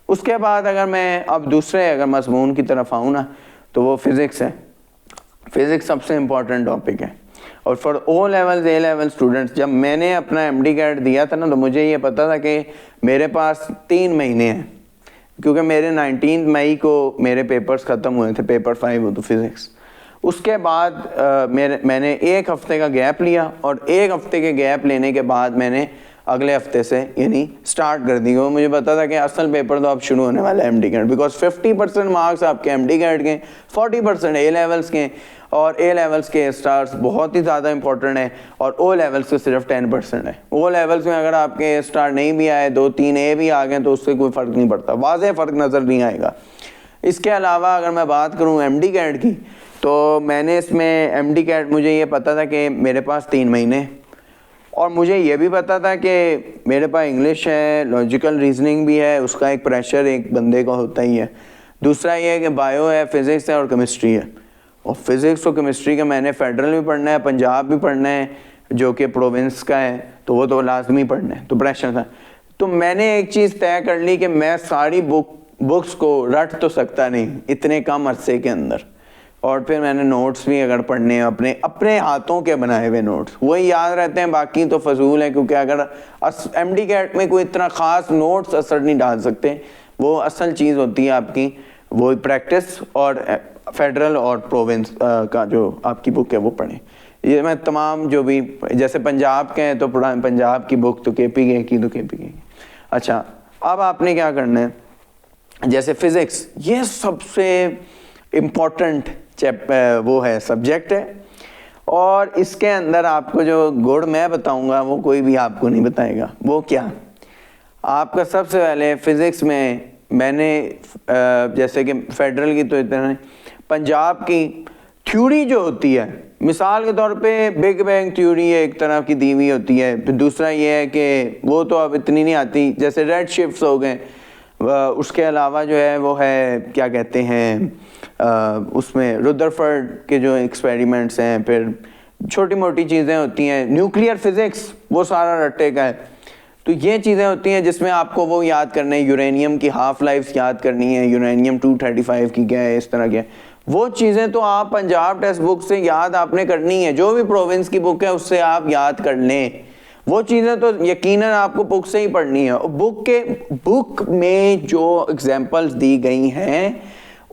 उसके बाद अगर मैं अब दूसरे अगर मज़मून की तरफ आऊँ ना, तो वो फिज़िक्स है। फिज़िक्स सबसे इम्पॉर्टेंट टॉपिक है। और for O levels A level students, जब मैंने अपना एमडी कैट दिया था ना, तो मुझे ये पता था कि मेरे पास 3 महीने हैं, क्योंकि मेरे 19 मई को मेरे पेपर्स ख़त्म हुए थे, पेपर 5 तो फिज़िक्स। उसके बाद मैंने 1 हफ़्ते का गैप लिया, और 1 हफ़्ते के गैप लेने के बाद मैंने अगले हफ्ते से यानी स्टार्ट कर दी। वो मुझे पता था कि असल पेपर तो अब शुरू होने वाला है एमडी कैट, बिकॉज 50% मार्क्स आपके एमडी कैट के, 40% ए लेवल्स के, और ए लेवल्स के स्टार्स बहुत ही ज़्यादा इंपॉर्टेंट है, और ओ लेवल्स के सिर्फ 10% है। ओ लेवल्स में अगर आपके ए स्टार नहीं भी आए, 2-3 ए भी आ गए, तो उससे कोई फ़र्क नहीं पड़ता, वाज़ेह फ़र्क नज़र नहीं आएगा। इसके अलावा अगर मैं बात करूँ एमडी कैट की, तो मैंने इसमें एमडी कैट, मुझे ये पता था कि मेरे पास 3 महीने, और मुझे ये भी पता था कि मेरे पास इंग्लिश है, लॉजिकल रीजनिंग भी है, उसका एक प्रेशर एक बंदे का होता ही है। दूसरा ये है कि बायो है, फिज़िक्स है और केमिस्ट्री है। और फिज़िक्स और केमिस्ट्री का मैंने फेडरल भी पढ़ना है, पंजाब भी पढ़ना है, जो कि प्रोविंस का है, तो वो तो लाजमी पढ़ना है, तो प्रेशर था। तो मैंने एक चीज़ तय कर ली कि मैं सारी बुक्स को रट तो सकता नहीं इतने कम अरसे के अंदर, और फिर मैंने नोट्स भी अगर पढ़ने अपने हाथों के बनाए हुए नोट्स वही याद रहते हैं, बाकी तो फजूल है, क्योंकि अगर एमडी कैट में कोई इतना ख़ास नोट्स असर नहीं डाल सकते। वो असल चीज़ होती है आपकी वो प्रैक्टिस, और फेडरल और प्रोविंस का जो आपकी बुक है वो पढ़ें। ये मैं तमाम जो भी, जैसे पंजाब के हैं तो पंजाब की बुक तो KPK की, तो KPK की। अच्छा, अब आपने क्या करना है, जैसे फिज़िक्स ये सबसे इम्पोर्टेंट वो है, सब्जेक्ट है, और इसके अंदर आपको जो गुण मैं बताऊंगा वो कोई भी आपको नहीं बताएगा। वो क्या, आपका सबसे पहले फिज़िक्स में मैंने जैसे कि फेडरल की तो इतना, पंजाब की थ्योरी जो होती है, मिसाल के तौर पे बिग बैंग थ्योरी एक तरह की दी हुई होती है। फिर दूसरा ये है कि वो तो अब इतनी नहीं आती, जैसे रेड शिफ्ट्स हो गए। उसके अलावा जो है वो है क्या कहते हैं, उसमें रुदरफोर्ड के जो एक्सपेरिमेंट्स हैं, फिर छोटी मोटी चीज़ें होती हैं। न्यूक्लियर फिज़िक्स वो सारा रट्टे का है। तो ये चीज़ें होती हैं जिसमें आपको वो याद करना है, यूरेनियम की हाफ लाइफ याद करनी है, यूरेनियम 235 की क्या है, इस तरह के वो चीज़ें तो आप पंजाब टेक्स्ट बुक से याद आपने करनी है, जो भी प्रोविंस की बुक है उससे आप याद कर लें। वो चीज़ें तो यकीनन आपको बुक से ही पढ़नी है। बुक में जो एग्जाम्पल्स दी गई हैं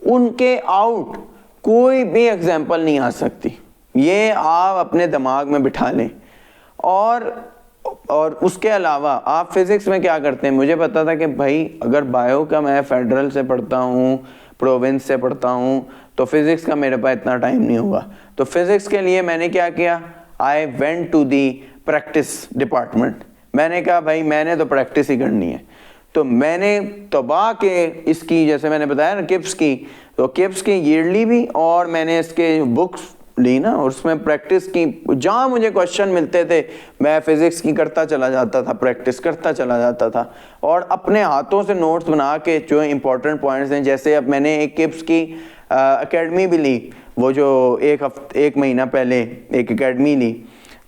उनके आउट कोई भी एग्जाम्पल नहीं आ सकती, ये आप अपने दिमाग में बिठा लें। और उसके अलावा आप फिज़िक्स में क्या करते हैं, मुझे पता था कि भाई अगर बायो का मैं फेडरल से पढ़ता हूँ, प्रोविंस से पढ़ता हूँ, तो फिज़िक्स का मेरे पास इतना टाइम नहीं होगा। तो फिज़िक्स के लिए मैंने क्या किया, I went to the practice department. मैंने कहा भाई मैंने तो प्रैक्टिस ही करनी है। तो मैंने तबाह के इसकी, जैसे मैंने बताया ना किप्स की, तो किप्स की ईयरली भी, और मैंने इसके बुक्स ली ना, और उसमें प्रैक्टिस की, जहाँ मुझे क्वेश्चन मिलते थे मैं फिज़िक्स की करता चला जाता था, प्रैक्टिस करता चला जाता था, और अपने हाथों से नोट्स बना के जो इंपॉर्टेंट पॉइंट्स हैं। जैसे अब मैंने एक किप्स की एकेडमी भी ली, वो जो एक महीना पहले एक एकेडमी ली,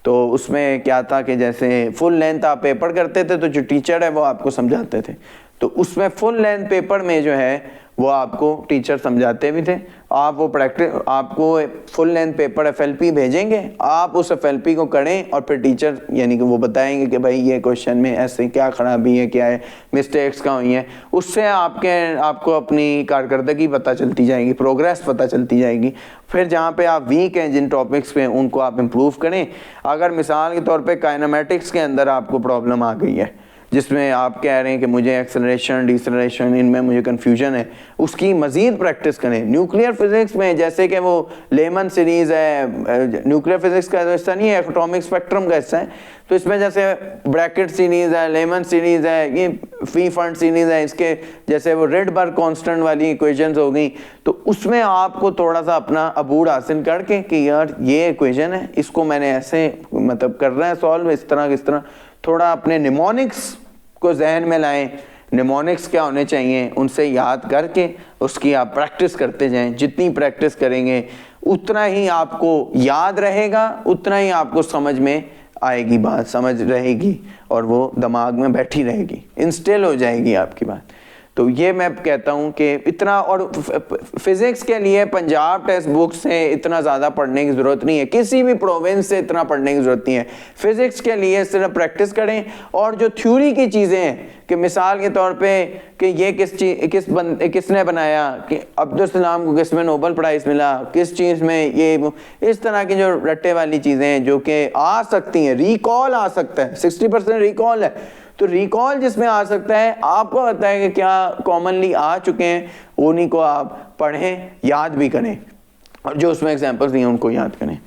तो उसमें क्या था कि जैसे फुल लेंथ आप पेपर करते थे, तो जो टीचर है वो आपको समझाते थे। तो उसमें फुल लेंथ पेपर में जो है वो आपको टीचर समझाते भी थे। आप वो प्रैक्टिस, आपको फुल लेंथ पेपर FLP भेजेंगे, आप उस FLP को करें, और फिर टीचर यानी कि वो बताएंगे कि भाई ये क्वेश्चन में ऐसे क्या खराबी है, क्या है, मिस्टेक्स कहाँ हुई हैं। उससे आपको अपनी कारकर्दगी पता चलती जाएगी, प्रोग्रेस पता चलती जाएगी। फिर जहाँ पे आप वीक हैं जिन टॉपिक्स पे, उनको आप इम्प्रूव करें। अगर मिसाल के तौर पे काइनेमेटिक्स के अंदर आपको प्रॉब्लम आ गई है, जिसमें आप कह रहे हैं कि मुझे एक्सेलरेशन डिसेलरेशन इनमें मुझे कन्फ्यूजन है, उसकी मज़ीद प्रैक्टिस करें। न्यूक्लियर फिज़िक्स में जैसे कि वो लेमन सीरीज़ है, न्यूक्लियर फिज़िक्स का हिस्सा नहीं है, एटॉमिक स्पेक्ट्रम का हिस्सा है, तो इसमें जैसे ब्रैकेट सीरीज़ है, लेमन सीरीज़ है, ये फी फंड सीरीज़ है, इसके जैसे वो रेडबर्ग कांस्टेंट वाली इक्वेशंस हो गई, तो उसमें आपको थोड़ा सा अपना अबूर हासिल करके कि यार ये इक्वेशन है, इसको मैंने ऐसे मतलब करना है सॉल्व, इस तरह थोड़ा अपने निमोनिक्स को जहन में लाएं। निमोनिक्स क्या होने चाहिए उनसे याद करके उसकी आप प्रैक्टिस करते जाएं। जितनी प्रैक्टिस करेंगे उतना ही आपको याद रहेगा, उतना ही आपको समझ में आएगी, बात समझ रहेगी, और वो दिमाग में बैठी रहेगी, इंस्टिल हो जाएगी आपकी बात। तो ये मैं कहता हूँ कि इतना, और फिज़िक्स के लिए पंजाब टेक्स्ट बुक से इतना ज़्यादा पढ़ने की ज़रूरत नहीं है, किसी भी प्रोविंस से इतना पढ़ने की ज़रूरत नहीं है। फिज़िक्स के लिए सिर्फ प्रैक्टिस करें, और जो थ्योरी की चीज़ें हैं कि मिसाल के तौर पे कि ये किसने बनाया, कि अब्दुल सलाम को किसमें नोबेल प्राइज़ मिला, किस चीज़ में, ये इस तरह की जो रट्टे वाली चीज़ें हैं जो कि आ सकती हैं, रिकॉल आ सकता है, 60% रिकॉल है, तो रिकॉल जिसमें आ सकता है, आपको पता है कि क्या कॉमनली आ चुके हैं, उन्हीं को आप पढ़ें, याद भी करें, और जो उसमें एग्जाम्पल्स दिए उनको याद करें।